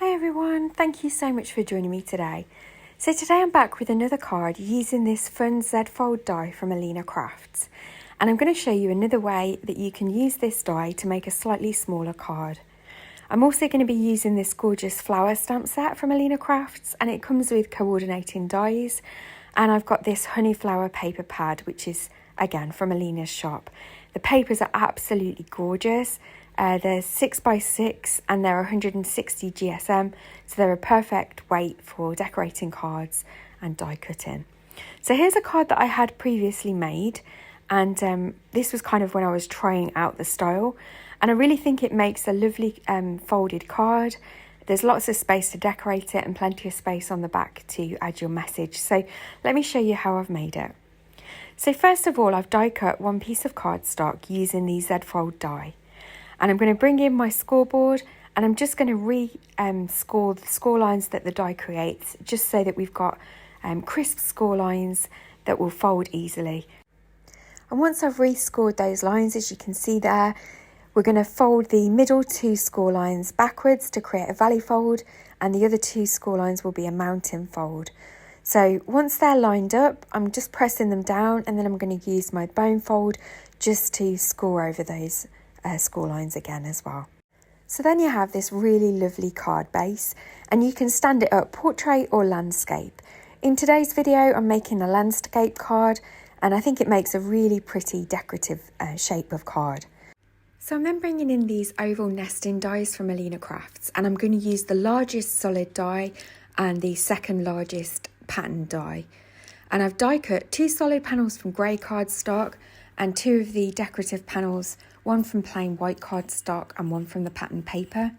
Hi everyone, thank you so much for joining me today. So today I'm back with another card using this fun Z-fold die from Alina Crafts. And I'm going to show you another way that you can use this die to make a slightly smaller card. I'm also going to be using this gorgeous flower stamp set from Alina Crafts, and it comes with coordinating dies. And I've got this honey flower paper pad, which is again from Alina's shop. The papers are absolutely gorgeous. They're 6x6 and they're 160 GSM, so they're a perfect weight for decorating cards and die cutting. So here's a card that I had previously made, and this was kind of when I was trying out the style, and I really think it makes a lovely folded card. There's lots of space to decorate it and plenty of space on the back to add your message. So let me show you how I've made it. So first of all, I've die cut one piece of cardstock using the Z-fold die. And I'm going to bring in my scoreboard, and I'm just going to score the score lines that the die creates, just so that we've got crisp score lines that will fold easily. And once I've rescored those lines, as you can see there, we're going to fold the middle two score lines backwards to create a valley fold, and the other two score lines will be a mountain fold. So once they're lined up, I'm just pressing them down, and then I'm going to use my bone fold just to score over those score lines again as well. So then you have this really lovely card base, and you can stand it up portrait or landscape. In today's video I'm making a landscape card, and I think it makes a really pretty decorative shape of card. So I'm then bringing in these oval nesting dies from Alina Crafts, and I'm going to use the largest solid die and the second largest pattern die. And I've die cut two solid panels from grey cardstock and two of the decorative panels, one from plain white cardstock and one from the pattern paper.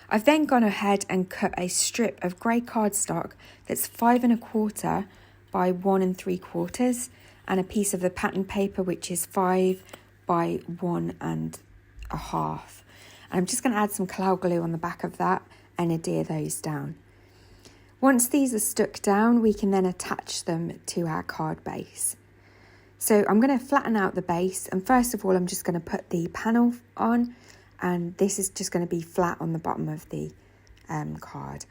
I've then gone ahead and cut a strip of grey cardstock that's 5 1/4 by 1 3/4, and a piece of the pattern paper which is 5 by 1 1/2. And I'm just going to add some cloud glue on the back of that and adhere those down. Once these are stuck down, we can then attach them to our card base. So I'm going to flatten out the base, and first of all I'm just going to put the panel on, and this is just going to be flat on the bottom of the card.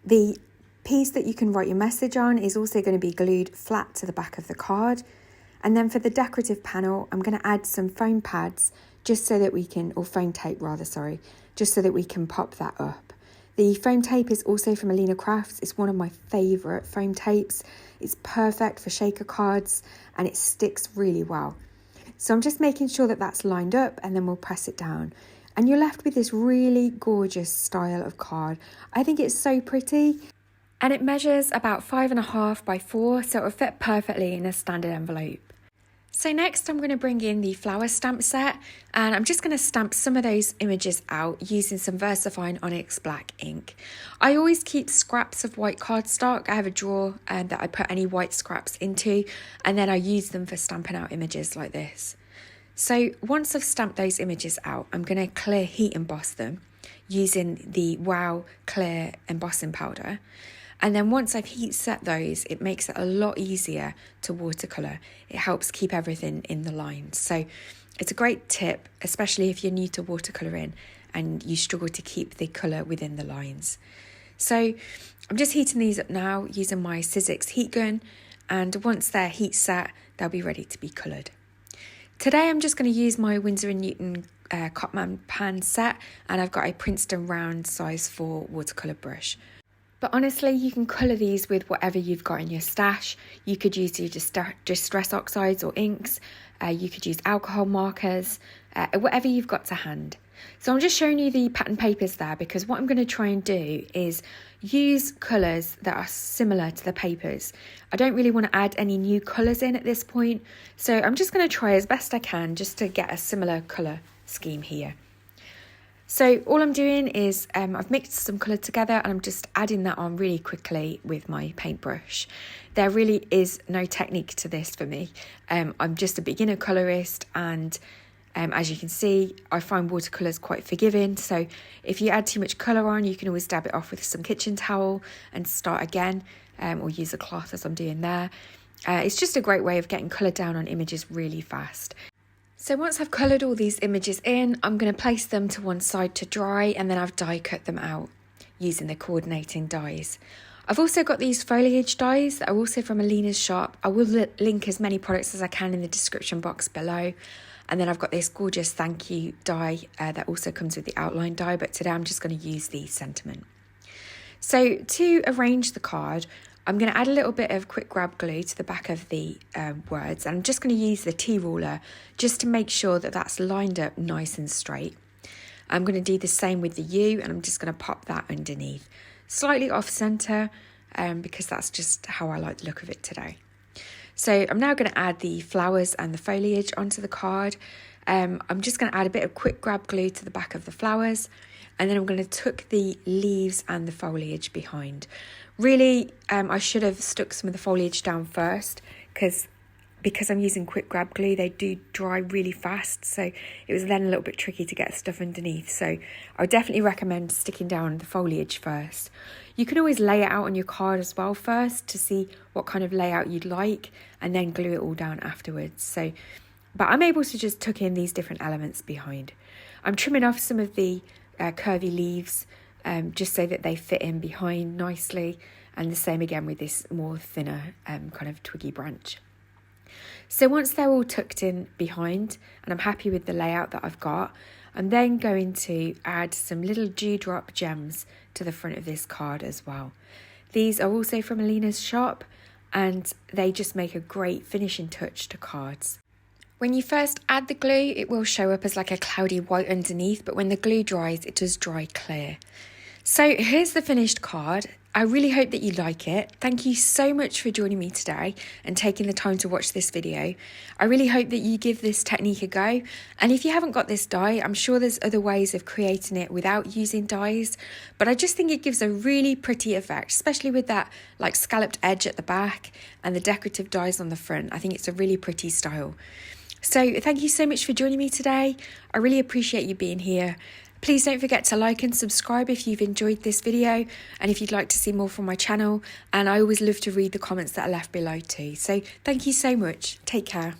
The piece that you can write your message on is also going to be glued flat to the back of the card. And then for the decorative panel, I'm going to add some foam pads just so that we can, or foam tape rather, sorry, just so that we can pop that up. The foam tape is also from Alina Crafts. It's one of my favourite foam tapes. It's perfect for shaker cards and it sticks really well. So I'm just making sure that that's lined up, and then we'll press it down. And you're left with this really gorgeous style of card. I think it's so pretty, and it measures about 5 1/2 by 4, so it'll fit perfectly in a standard envelope. So next I'm going to bring in the flower stamp set, and I'm just going to stamp some of those images out using some Versafine Onyx black ink. I always keep scraps of white cardstock. I have a drawer that I put any white scraps into, and then I use them for stamping out images like this. So once I've stamped those images out, I'm going to clear heat emboss them using the Wow clear embossing powder. And then once I've heat set those, it makes it a lot easier to watercolour. It helps keep everything in the lines. So it's a great tip, especially if you're new to watercolouring and you struggle to keep the colour within the lines. So I'm just heating these up now using my Sizzix heat gun, and once they're heat set, they'll be ready to be coloured. Today I'm just going to use my Winsor & Newton Cotman pan set, and I've got a Princeton round size 4 watercolour brush. But honestly, you can colour these with whatever you've got in your stash. You could use your distress oxides or inks. You could use alcohol markers, whatever you've got to hand. So I'm just showing you the pattern papers there, because what I'm going to try and do is use colours that are similar to the papers. I don't really want to add any new colours in at this point. So I'm just going to try as best I can just to get a similar colour scheme here. So all I'm doing is I've mixed some colour together, and I'm just adding that on really quickly with my paintbrush. There really is no technique to this for me. I'm just a beginner colourist, and as you can see, I find watercolours quite forgiving. So if you add too much colour on, you can always dab it off with some kitchen towel and start again, or use a cloth as I'm doing there. It's just a great way of getting colour down on images really fast. So once I've coloured all these images in, I'm going to place them to one side to dry, and then I've die cut them out using the coordinating dies. I've also got these Foliage Dies that are also from Alina's shop. I will link as many products as I can in the description box below. And then I've got this gorgeous thank you die that also comes with the outline die, but today I'm just going to use the sentiment. So to arrange the card, I'm going to add a little bit of quick grab glue to the back of the words, and I'm just going to use the T-ruler just to make sure that that's lined up nice and straight. I'm going to do the same with the U, and I'm just going to pop that underneath. Slightly off centre, because that's just how I like the look of it today. So I'm now going to add the flowers and the foliage onto the card. I'm just going to add a bit of quick grab glue to the back of the flowers, and then I'm going to tuck the leaves and the foliage behind. Really, I should have stuck some of the foliage down first, because I'm using quick grab glue, they do dry really fast, so it was then a little bit tricky to get stuff underneath. So I would definitely recommend sticking down the foliage first. You can always lay it out on your card as well first to see what kind of layout you'd like, and then glue it all down afterwards. But I'm able to just tuck in these different elements behind. I'm trimming off some of the curvy leaves just so that they fit in behind nicely, and the same again with this more thinner kind of twiggy branch. So once they're all tucked in behind and I'm happy with the layout that I've got, I'm then going to add some little dewdrop gems to the front of this card as well. These are also from Alina's shop, and they just make a great finishing touch to cards. When you first add the glue, it will show up as like a cloudy white underneath, but when the glue dries, it does dry clear. So here's the finished card. I really hope that you like it. Thank you so much for joining me today and taking the time to watch this video. I really hope that you give this technique a go. And if you haven't got this die, I'm sure there's other ways of creating it without using dies. But I just think it gives a really pretty effect, especially with that like scalloped edge at the back and the decorative dies on the front. I think it's a really pretty style. So thank you so much for joining me today. I really appreciate you being here. Please don't forget to like and subscribe if you've enjoyed this video and if you'd like to see more from my channel. And I always love to read the comments that are left below too. So thank you so much. Take care.